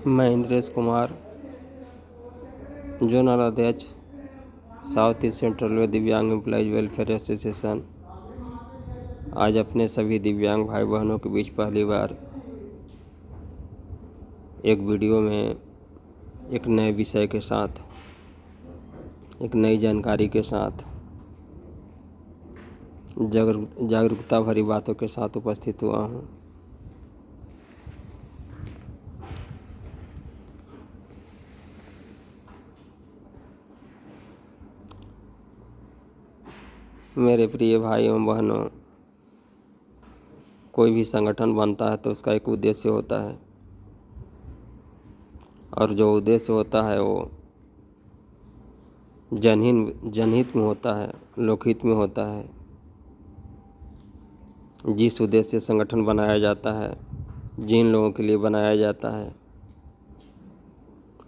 मैं इंद्रेश कुमार, जोनल अध्यक्ष south east central railway दिव्यांग एम्प्लॉयज वेलफेयर एसोसिएशन, आज अपने सभी दिव्यांग भाई बहनों के बीच पहली बार एक वीडियो में एक नए विषय के साथ, एक नई जानकारी के साथ, जागरूकता भरी बातों के साथ उपस्थित हुआ हूँ। मेरे प्रिय भाई एवं बहनों, कोई भी संगठन बनता है तो उसका एक उद्देश्य होता है, और जो उद्देश्य होता है वो जनहित में होता है, लोकहित में होता है। जिस उद्देश्य से संगठन बनाया जाता है, जिन लोगों के लिए बनाया जाता है,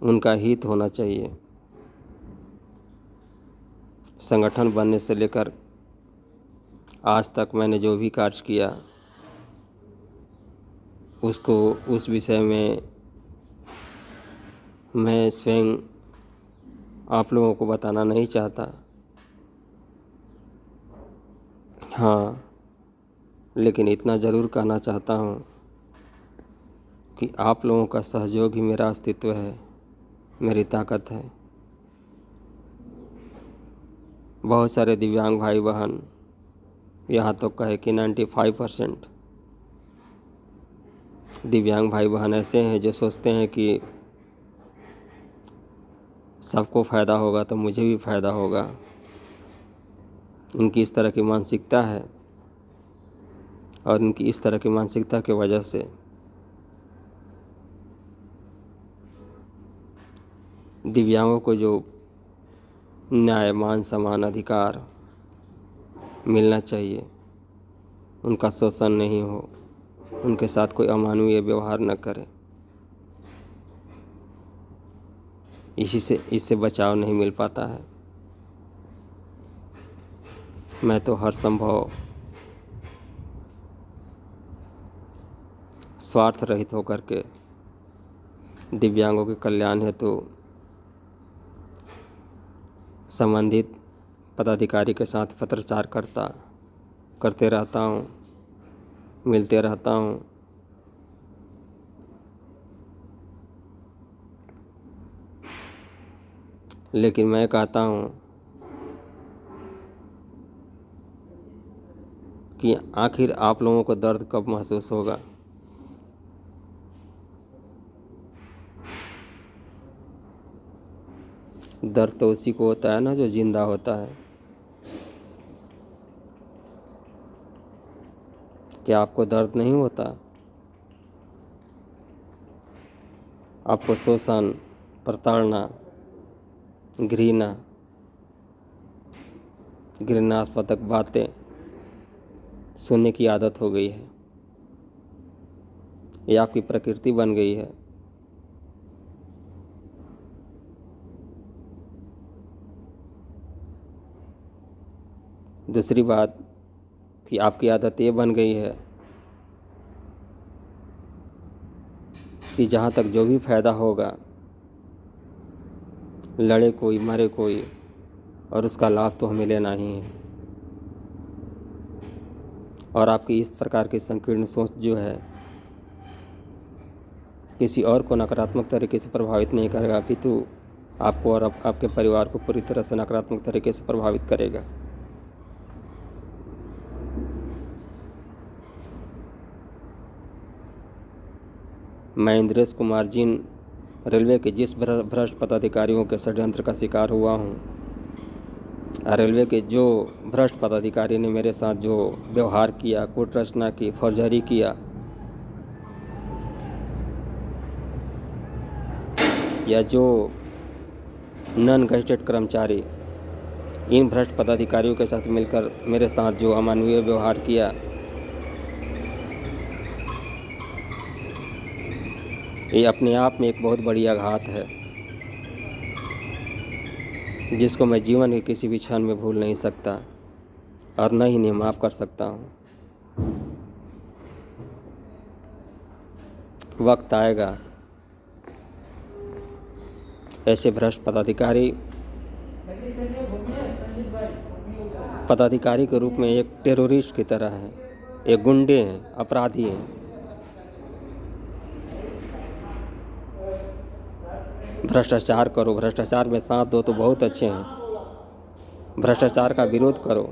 उनका हित होना चाहिए। संगठन बनने से लेकर आज तक मैंने जो भी कार्य किया, उसको उस विषय में मैं स्वयं आप लोगों को बताना नहीं चाहता। हाँ, लेकिन इतना ज़रूर कहना चाहता हूँ कि आप लोगों का सहयोग ही मेरा अस्तित्व है, मेरी ताकत है। बहुत सारे दिव्यांग भाई बहन, यहाँ तो कहे कि 95% दिव्यांग भाई बहन ऐसे हैं जो सोचते हैं कि सबको फ़ायदा होगा तो मुझे भी फ़ायदा होगा। इनकी इस तरह की मानसिकता है, और इनकी इस तरह की मानसिकता की वजह से दिव्यांगों को जो न्याय, मान, सम्मान, अधिकार मिलना चाहिए, उनका शोषण नहीं हो, उनके साथ कोई अमानवीय व्यवहार न करे, इससे बचाव नहीं मिल पाता है। मैं तो हर संभव स्वार्थ रहित होकर के दिव्यांगों के कल्याण हेतु संबंधित पदाधिकारी के साथ पत्राचार करते रहता हूँ, मिलते रहता हूँ। लेकिन मैं कहता हूँ कि आखिर आप लोगों को दर्द कब महसूस होगा? दर्द तो उसी को होता है ना जो जिंदा होता है। क्या आपको दर्द नहीं होता? आपको शोषण, प्रताड़ना, घृणास्पद बातें सुनने की आदत हो गई है, ये आपकी प्रकृति बन गई है। दूसरी बात कि आपकी आदत ये बन गई है कि जहाँ तक जो भी फायदा होगा, लड़े कोई मरे कोई, और उसका लाभ तो हमें लेना ही है। और आपकी इस प्रकार की संकीर्ण सोच जो है, किसी और को नकारात्मक तरीके से प्रभावित नहीं करेगा, अपितु आपको और आपके परिवार को पूरी तरह से नकारात्मक तरीके से प्रभावित करेगा। मैं इंद्रेश कुमार जिन रेलवे के जिस भ्रष्ट पदाधिकारियों के षड्यंत्र का शिकार हुआ हूँ, रेलवे के जो भ्रष्ट पदाधिकारी ने मेरे साथ जो व्यवहार किया, कूट रचना की, फर्जरी किया, या जो नॉन गजेटेड कर्मचारी इन भ्रष्ट पदाधिकारियों के साथ मिलकर मेरे साथ जो अमानवीय व्यवहार किया, ये अपने आप में एक बहुत बड़ी आघात है, जिसको मैं जीवन के किसी भी क्षण में भूल नहीं सकता और न ही माफ़ कर सकता हूँ। वक्त आएगा ऐसे भ्रष्ट पदाधिकारी के रूप में एक टेररिस्ट की तरह हैं, एक गुंडे हैं, अपराधी हैं। भ्रष्टाचार करो, भ्रष्टाचार में साथ दो तो बहुत अच्छे हैं, भ्रष्टाचार का विरोध करो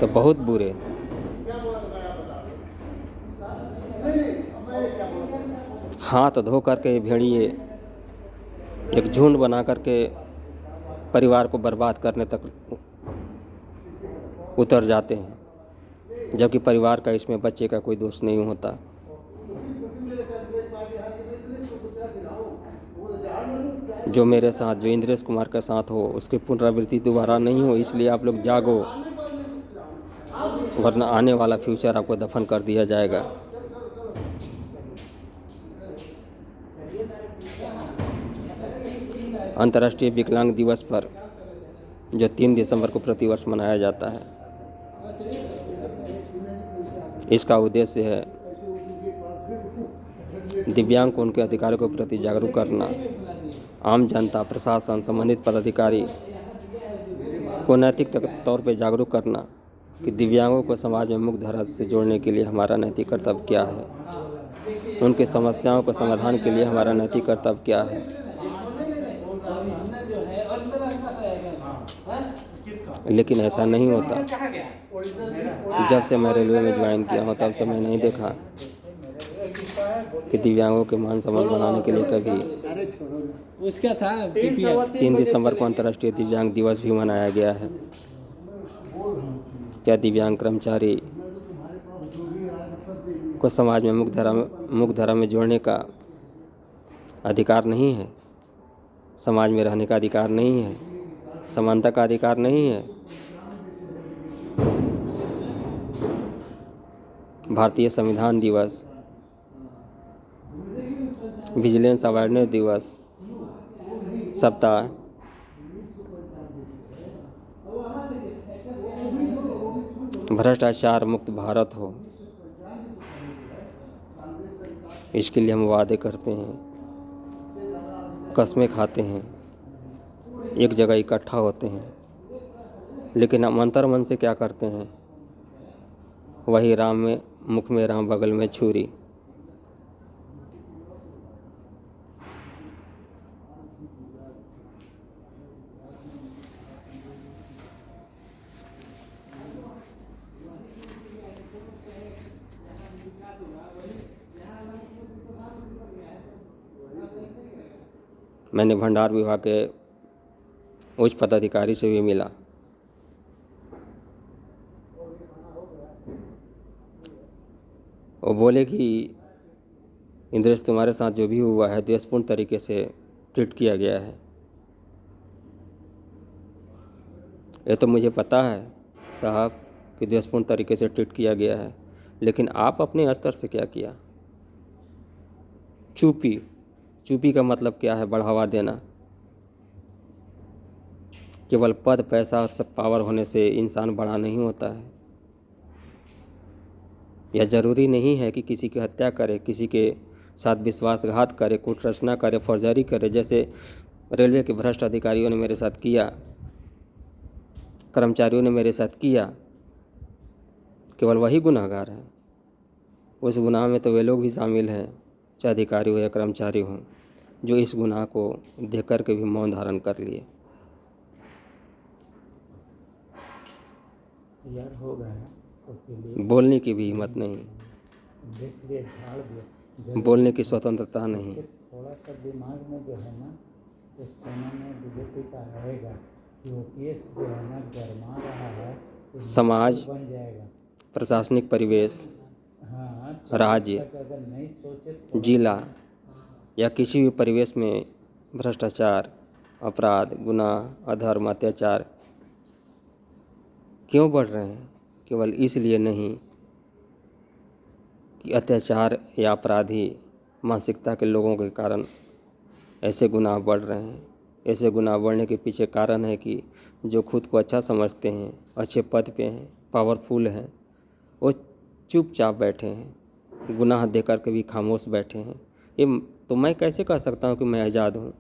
तो बहुत बुरे। हाथ धो करके ये भेड़िए एक झुंड बना करके परिवार को बर्बाद करने तक उतर जाते हैं, जबकि परिवार का इसमें बच्चे का कोई दोष नहीं होता। जो मेरे साथ, जो इंद्रेश कुमार के साथ हो, उसकी पुनरावृत्ति दोबारा नहीं हो, इसलिए आप लोग जागो, वरना आने वाला फ्यूचर आपको दफन कर दिया जाएगा। अंतर्राष्ट्रीय विकलांग दिवस पर जो 3 दिसंबर को प्रतिवर्ष मनाया जाता है, इसका उद्देश्य है दिव्यांग को उनके अधिकारों के प्रति जागरूक करना, आम जनता, प्रशासन, संबंधित पदाधिकारी को नैतिक तौर पर जागरूक करना कि दिव्यांगों को समाज में मुख्य धारा से जोड़ने के लिए हमारा नैतिक कर्तव्य क्या है, उनकी समस्याओं के समाधान के लिए हमारा नैतिक कर्तव्य क्या है। लेकिन ऐसा नहीं होता। जब से मैं रेलवे में ज्वाइन किया हूँ तब से मैं नहीं देखा कि दिव्यांगों के मान सम्मान बनाने के लिए कभी। उसका था 3 दिसंबर को अंतर्राष्ट्रीय दिव्यांग दिवस भी मनाया गया है। क्या दिव्यांग कर्मचारी को समाज में मुख्य धारा में जोड़ने का अधिकार नहीं है, समाज में रहने का अधिकार नहीं है, समानता का अधिकार नहीं है? भारतीय संविधान दिवस, विजिलेंस अवेयरनेस दिवस, सप्ताह, भ्रष्टाचार मुक्त भारत हो, इसके लिए हम वादे करते हैं, कस्में खाते हैं, एक जगह इकट्ठा होते हैं, लेकिन हम अंतर्मन से क्या करते हैं? वही राम में मुख में राम, बगल में छुरी। मैंने भंडार विभाग के उच्च पदाधिकारी से भी मिला। वो बोले कि इंद्रेश, तुम्हारे साथ जो भी हुआ है द्वेषपूर्ण तरीके से ट्रीट किया गया है। ये तो मुझे पता है साहब कि द्वेषपूर्ण तरीके से ट्रीट किया गया है, लेकिन आप अपने स्तर से क्या किया? चुप्पी का मतलब क्या है? बढ़ावा देना। केवल पद, पैसा और सब पावर होने से इंसान बड़ा नहीं होता है। यह जरूरी नहीं है कि किसी की हत्या करे, किसी के साथ विश्वासघात करे, कूटरचना करे, फौजदारी करे, जैसे रेलवे के भ्रष्ट अधिकारियों ने मेरे साथ किया, कर्मचारियों ने मेरे साथ किया। केवल वही गुनाहगार हैं। उस गुनाह में तो वे लोग भी शामिल हैं, चाहे अधिकारी हो या कर्मचारी हो, जो इस गुनाह को देख कर के भी मौन धारण कर लिए। यार हो गया, बोलने की भी हिम्मत नहीं, बोलने की स्वतंत्रता नहीं। थोड़ा सा दिमाग में जो है ना, उस समय में बीजेपी का रहेगा कि ओपीएस जो है ना गरमा रहा है, समाज, बन जाएगा। प्रशासनिक परिवेश, हाँ, राज्य, अगर नहीं सोचे जिला या किसी भी परिवेश में भ्रष्टाचार, अपराध, गुनाह, अधर्म, अत्याचार क्यों बढ़ रहे हैं? केवल इसलिए नहीं कि अत्याचार या अपराधी मानसिकता के लोगों के कारण ऐसे गुनाह बढ़ रहे हैं। ऐसे गुनाह बढ़ने के पीछे कारण है कि जो खुद को अच्छा समझते हैं, अच्छे पद पे हैं, पावरफुल हैं, वो चुपचाप बैठे हैं, गुनाह देकर के भी खामोश बैठे हैं। ये तो मैं कैसे कह सकता हूँ कि मैं आज़ाद हूँ?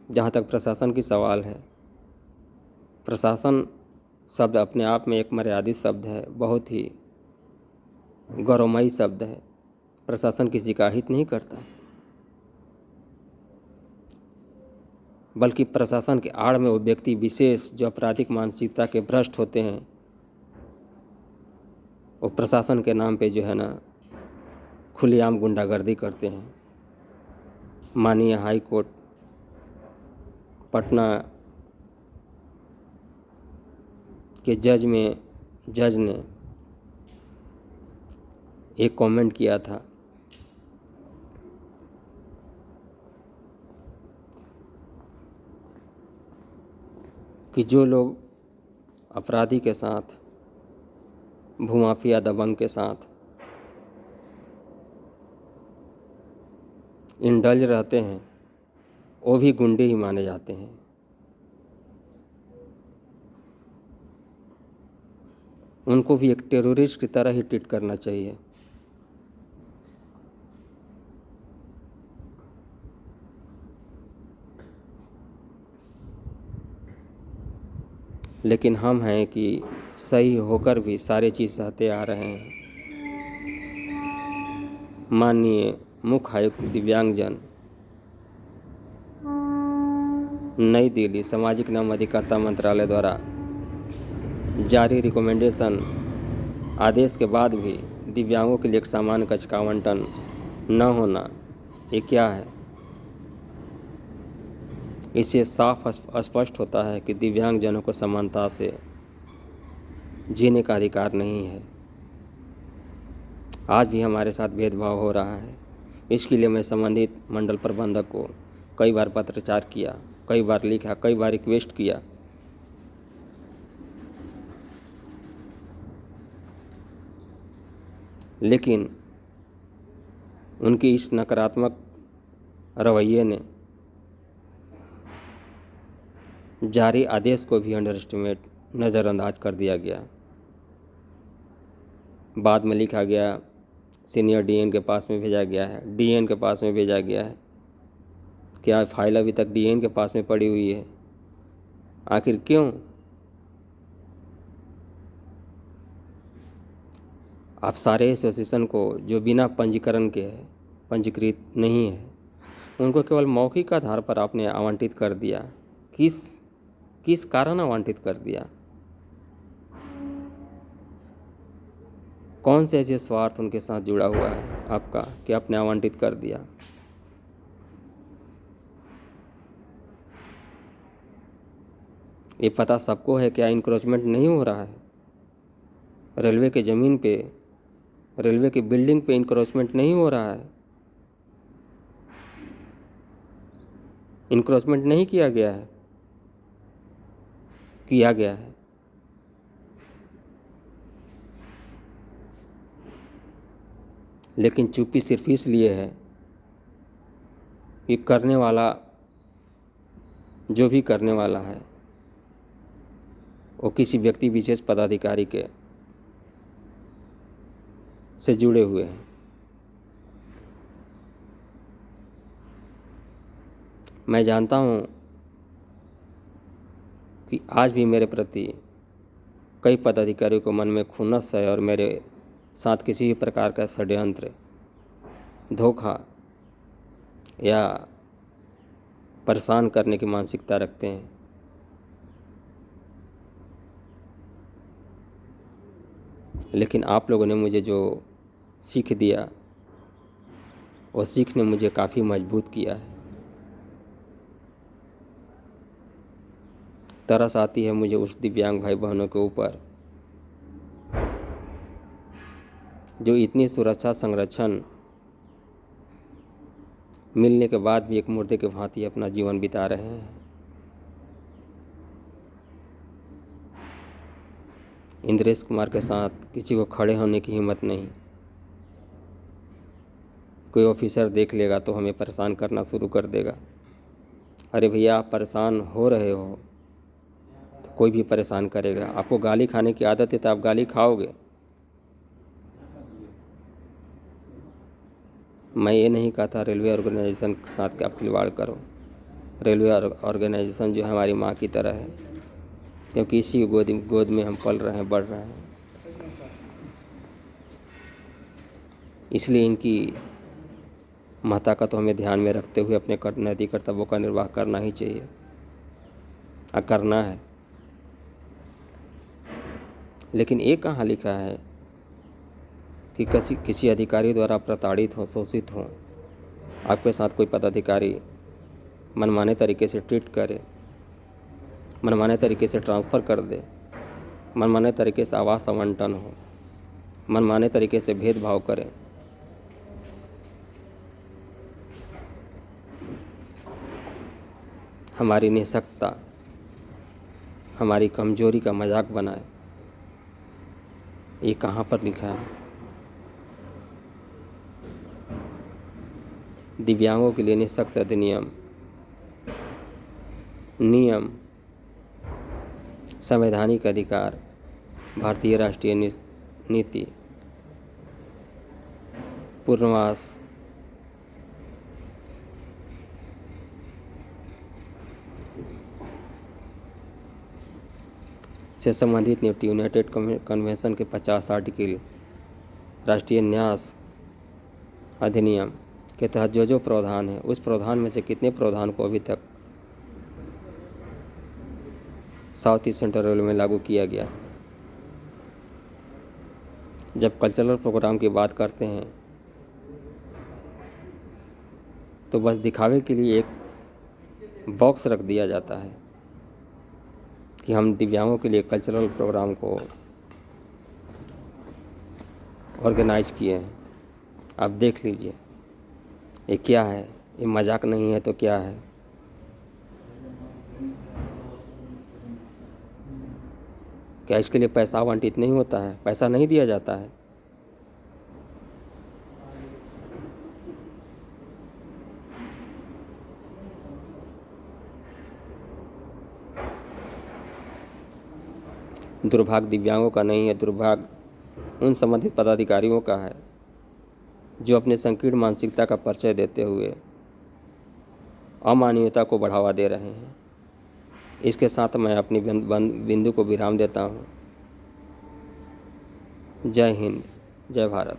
जहाँ तक प्रशासन की सवाल है, प्रशासन शब्द अपने आप में एक मर्यादित शब्द है, बहुत ही गौरवमयी शब्द है। प्रशासन किसी का हित नहीं करता, बल्कि प्रशासन के आड़ में वो व्यक्ति विशेष जो आपराधिक मानसिकता के भ्रष्ट होते हैं, वो प्रशासन के नाम पे जो है ना खुलेआम गुंडागर्दी करते हैं। माननीय हाई कोर्ट पटना के जज ने एक कमेंट किया था कि जो लोग अपराधी के साथ, भूमाफिया दबंग के साथ इंडल्ज रहते हैं, वो भी गुंडे ही माने जाते हैं। उनको भी एक टेररिस्ट की तरह ही ट्रीट करना चाहिए। लेकिन हम हैं कि सही होकर भी सारी चीज़ सहते आ रहे हैं। माननीय मुख्य आयुक्त दिव्यांगजन, नई दिल्ली, सामाजिक न्याय अधिकारिता मंत्रालय द्वारा जारी रिकमेंडेशन आदेश के बाद भी दिव्यांगों के लिए एक सामान्य कक्ष का आवंटन न होना, ये क्या है? इससे साफ स्पष्ट होता है कि दिव्यांगजनों को समानता से जीने का अधिकार नहीं है। आज भी हमारे साथ भेदभाव हो रहा है। इसके लिए मैं संबंधित मंडल प्रबंधक को कई बार पत्रचार किया, कई बार लिखा, कई बार रिक्वेस्ट किया, लेकिन उनकी इस नकारात्मक रवैये ने जारी आदेश को भी अंडर एस्टिमेट, नज़रअंदाज कर दिया गया। बाद में लिखा गया सीनियर डीएन के पास में भेजा गया है, डीएन के पास में भेजा गया है। क्या फाइल अभी तक डीएन के पास में पड़ी हुई है? आखिर क्यों? आप सारे एसोसिएशन को जो बिना पंजीकरण के है, पंजीकृत नहीं है, उनको केवल मौखिक आधार पर आपने आवंटित कर दिया। किस कारण आवंटित कर दिया? कौन से ऐसे स्वार्थ उनके साथ जुड़ा हुआ है आपका कि आपने आवंटित कर दिया? ये पता सबको है क्या इंक्रोचमेंट नहीं हो रहा है? रेलवे के ज़मीन पे, रेलवे की बिल्डिंग पे इंक्रोचमेंट नहीं हो रहा है? इंक्रोचमेंट नहीं किया गया है? किया गया है। लेकिन चुप्पी सिर्फ इसलिए है कि करने वाला, जो भी करने वाला है, वो किसी व्यक्ति विशेष पदाधिकारी के से जुड़े हुए हैं। मैं जानता हूँ कि आज भी मेरे प्रति कई पदाधिकारियों को मन में खुन्नस है और मेरे साथ किसी भी प्रकार का षड्यंत्र, धोखा या परेशान करने की मानसिकता रखते हैं। लेकिन आप लोगों ने मुझे जो सीख दिया, वो सीख ने मुझे काफ़ी मजबूत किया है। तरस आती है मुझे उस दिव्यांग भाई बहनों के ऊपर जो इतनी सुरक्षा संरक्षण मिलने के बाद भी एक मुर्दे के भांति अपना जीवन बिता रहे हैं। इंद्रेश कुमार के साथ किसी को खड़े होने की हिम्मत नहीं। कोई ऑफिसर देख लेगा तो हमें परेशान करना शुरू कर देगा। अरे भैया, आप परेशान हो रहे हो तो कोई भी परेशान करेगा। आपको गाली खाने की आदत है तो आप गाली खाओगे। मैं ये नहीं कहता रेलवे ऑर्गेनाइजेशन के साथ कि आप खिलवाड़ करो, रेलवे ऑर्गेनाइजेशन जो है हमारी माँ की तरह है, क्योंकि इसी गोद में हम पल रहे हैं, बढ़ रहे हैं। इसलिए इनकी महत्ता का तो हमें ध्यान में रखते हुए अपने नैतिक कर्तव्यों का निर्वाह करना ही चाहिए, करना है। लेकिन ये कहाँ लिखा है कि किसी अधिकारी द्वारा प्रताड़ित हो, शोषित हो, आपके साथ कोई पदाधिकारी मनमाने तरीके से ट्रीट करे, मनमाने तरीके से ट्रांसफ़र कर दे, मनमाने तरीके से आवास आवंटन हो, मनमाने तरीके से भेदभाव करे। हमारी निःशक्तता, हमारी कमजोरी का मजाक बनाए, ये कहाँ पर लिखा है? दिव्यांगों के लिए निःशक्त अधिनियम, नियम, संवैधानिक अधिकार, भारतीय राष्ट्रीय नीति, पुनर्वास, से संबंधित यूनाइटेड कन्वेंशन के 50 आर्टिकल, राष्ट्रीय न्यास अधिनियम के तहत जो प्रावधान है, उस प्रावधान में से कितने प्रावधान को अभी तक साउथ ईस्ट सेंट्रल रेलवे में लागू किया गया? जब कल्चरल प्रोग्राम की बात करते हैं तो बस दिखावे के लिए एक बॉक्स रख दिया जाता है कि हम दिव्यांगों के लिए कल्चरल प्रोग्राम को ऑर्गेनाइज किए हैं। आप देख लीजिए ये क्या है, ये मजाक नहीं है तो क्या है? क्या इसके लिए पैसा आवंटित नहीं होता है? पैसा नहीं दिया जाता है? दुर्भाग्य दिव्यांगों का नहीं है, दुर्भाग्य उन संबंधित पदाधिकारियों का है जो अपने संकीर्ण मानसिकता का परिचय देते हुए अमानवीयता को बढ़ावा दे रहे हैं। इसके साथ मैं अपनी बिंदु को विराम देता हूँ। जय हिंद, जय भारत।